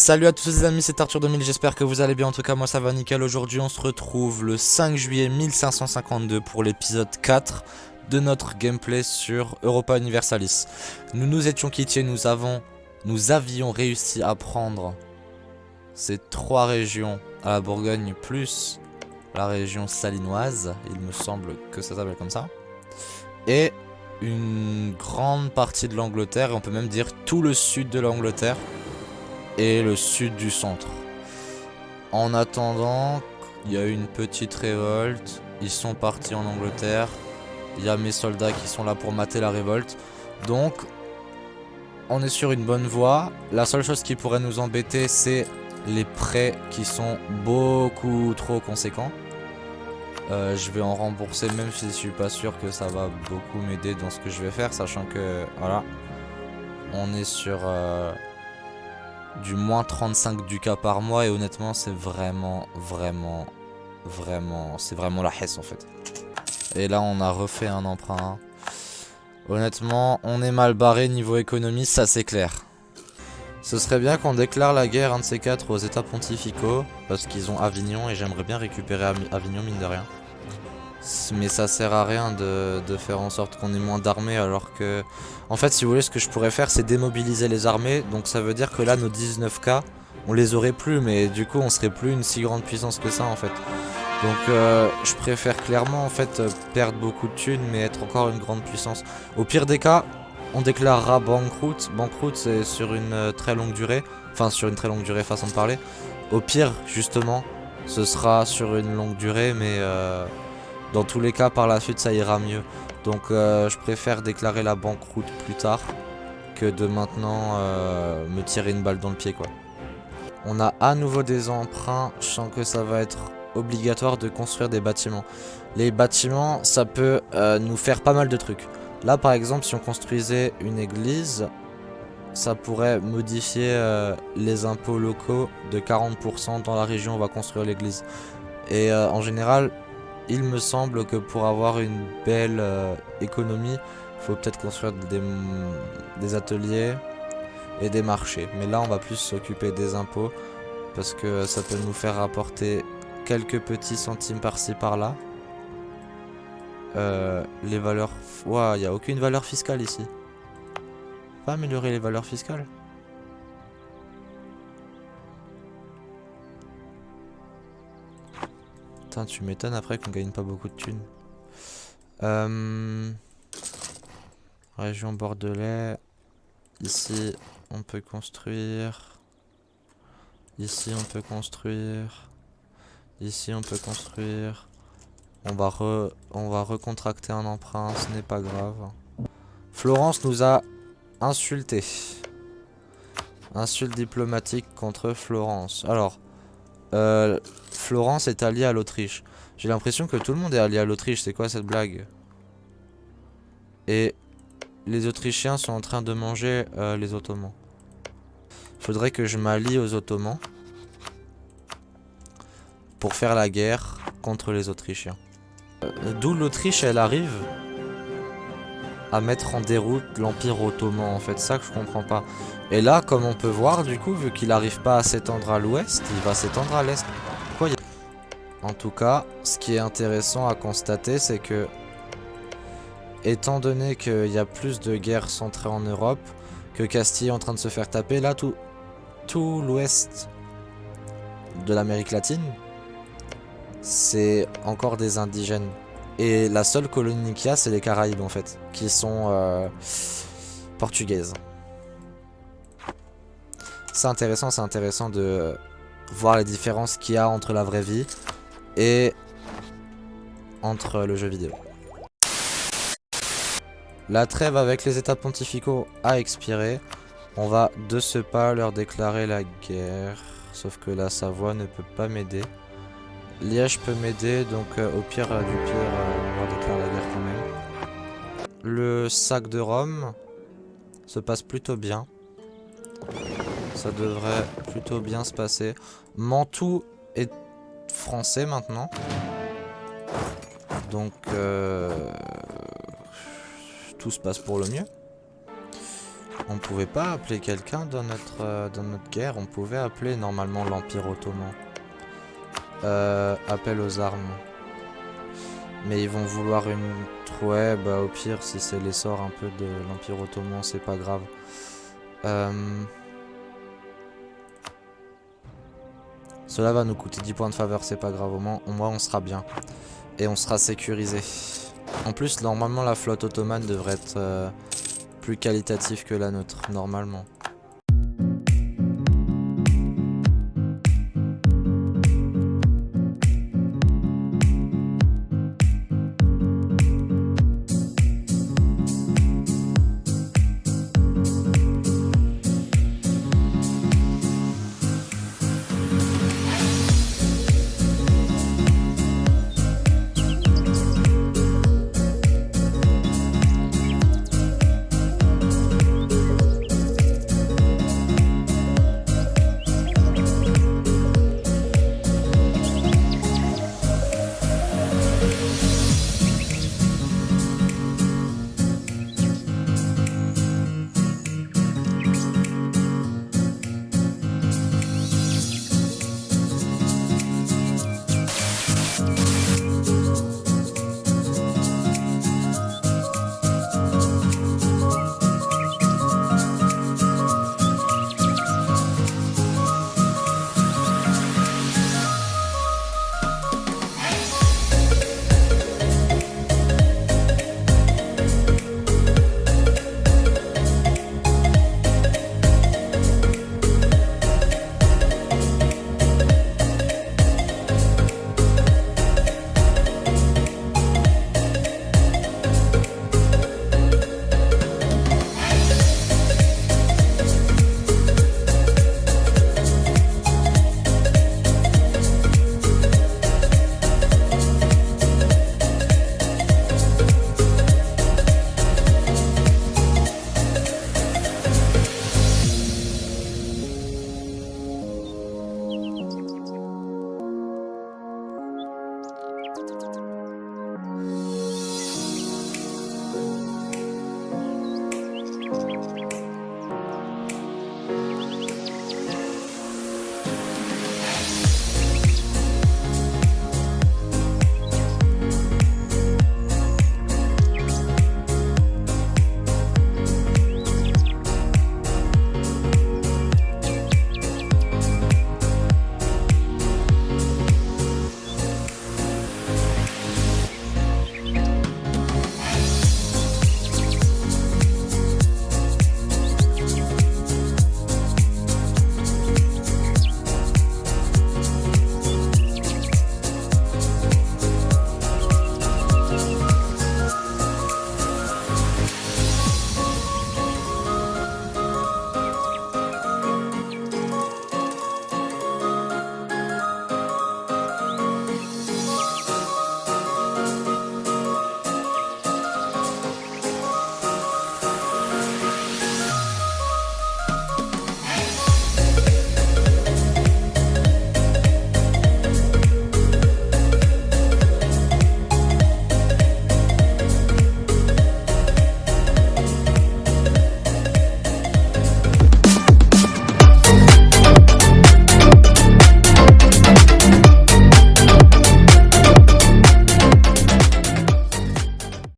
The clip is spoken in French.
Salut à tous les amis, c'est Arthur 2000, j'espère que vous allez bien, en tout cas moi ça va nickel. Aujourd'hui on se retrouve le 5 juillet 1552 pour l'épisode 4 de notre gameplay sur Europa Universalis. Nous nous étions quittés, nous avions réussi à prendre ces 3 régions à la Bourgogne plus la région salinoise, il me semble que ça s'appelle comme ça. Et une grande partie de l'Angleterre, et on peut même dire tout le sud de l'Angleterre. Et le sud du centre. En attendant, il y a eu une petite révolte. Ils sont partis en Angleterre. Il y a mes soldats qui sont là pour mater la révolte. Donc, on est sur une bonne voie. La seule chose qui pourrait nous embêter, c'est les prêts qui sont beaucoup trop conséquents. Je vais en rembourser, même si je suis pas sûr que ça va beaucoup m'aider dans ce que je vais faire, sachant que, voilà, on est sur... du moins 35 ducats par mois et honnêtement c'est vraiment la hesse en fait. Et là on a refait un emprunt. Honnêtement on est mal barré niveau économie, ça c'est clair. Ce serait bien qu'on déclare la guerre un de ces quatre aux états pontificaux parce qu'ils ont Avignon et j'aimerais bien récupérer Avignon mine de rien. Mais ça sert à rien de faire en sorte qu'on ait moins d'armées alors que... En fait si vous voulez ce que je pourrais faire c'est démobiliser les armées. Donc ça veut dire que là nos 19K on les aurait plus, mais du coup on serait plus une si grande puissance que ça en fait. Donc je préfère clairement en fait perdre beaucoup de thunes mais être encore une grande puissance. Au pire des cas on déclarera banqueroute. Banqueroute c'est sur une très longue durée. Enfin sur une très longue durée façon de parler. Au pire justement ce sera sur une longue durée mais... dans tous les cas, par la suite, ça ira mieux. Donc, je préfère déclarer la banqueroute plus tard que de maintenant me tirer une balle dans le pied, quoi. On a à nouveau des emprunts. Je sens que ça va être obligatoire de construire des bâtiments. Les bâtiments, ça peut nous faire pas mal de trucs. Là, par exemple, si on construisait une église, ça pourrait modifier les impôts locaux de 40% dans la région où on va construire l'église. Et en général... il me semble que pour avoir une belle économie, il faut peut-être construire des ateliers et des marchés. Mais là, on va plus s'occuper des impôts parce que ça peut nous faire rapporter quelques petits centimes par-ci par-là. Les valeurs... Ouah, il n'y a aucune valeur fiscale ici. Pas améliorer les valeurs fiscales. Putain, tu m'étonnes après qu'on gagne pas beaucoup de thunes. Région Bordelais. Ici, on peut construire. Ici, on peut construire. Ici, on peut construire. On va recontracter un emprunt, ce n'est pas grave. Florence nous a insultés. Insulte diplomatique contre Florence. Alors, Florence est alliée à l'Autriche. J'ai l'impression que tout le monde est allié à l'Autriche. C'est quoi cette blague? Et les Autrichiens sont en train de manger les Ottomans. Faudrait que je m'allie aux Ottomans pour faire la guerre contre les Autrichiens. D'où l'Autriche, elle arrive à mettre en déroute l'Empire Ottoman, en fait, ça que je comprends pas. Et là, comme on peut voir, du coup, vu qu'il n'arrive pas à s'étendre à l'ouest, il va s'étendre à l'est. Pourquoi il... En tout cas, ce qui est intéressant à constater, c'est que, étant donné qu'il y a plus de guerres centrées en Europe, que Castille est en train de se faire taper, là, tout l'ouest de l'Amérique latine, c'est encore des indigènes. Et la seule colonie qu'il y a, c'est les Caraïbes en fait, qui sont portugaises. C'est intéressant de voir les différences qu'il y a entre la vraie vie et entre le jeu vidéo. La trêve avec les états pontificaux a expiré. On va de ce pas leur déclarer la guerre. Sauf que la Savoie ne peut pas m'aider. Liège peut m'aider, donc au pire du pire, on leur déclare la guerre quand même. Le sac de Rome se passe plutôt bien. Ça devrait plutôt bien se passer. Mantoue est français maintenant. Donc tout se passe pour le mieux. On pouvait pas appeler quelqu'un dans notre guerre. On pouvait appeler normalement l'Empire Ottoman. Appel aux armes. Mais ils vont vouloir une... Ouais, bah au pire, si c'est l'essor un peu de l'Empire Ottoman, c'est pas grave. Cela va nous coûter 10 points de faveur, c'est pas grave. Au moins on sera bien. Et on sera sécurisé. En plus, normalement, la flotte ottomane devrait être plus qualitative que la nôtre, normalement.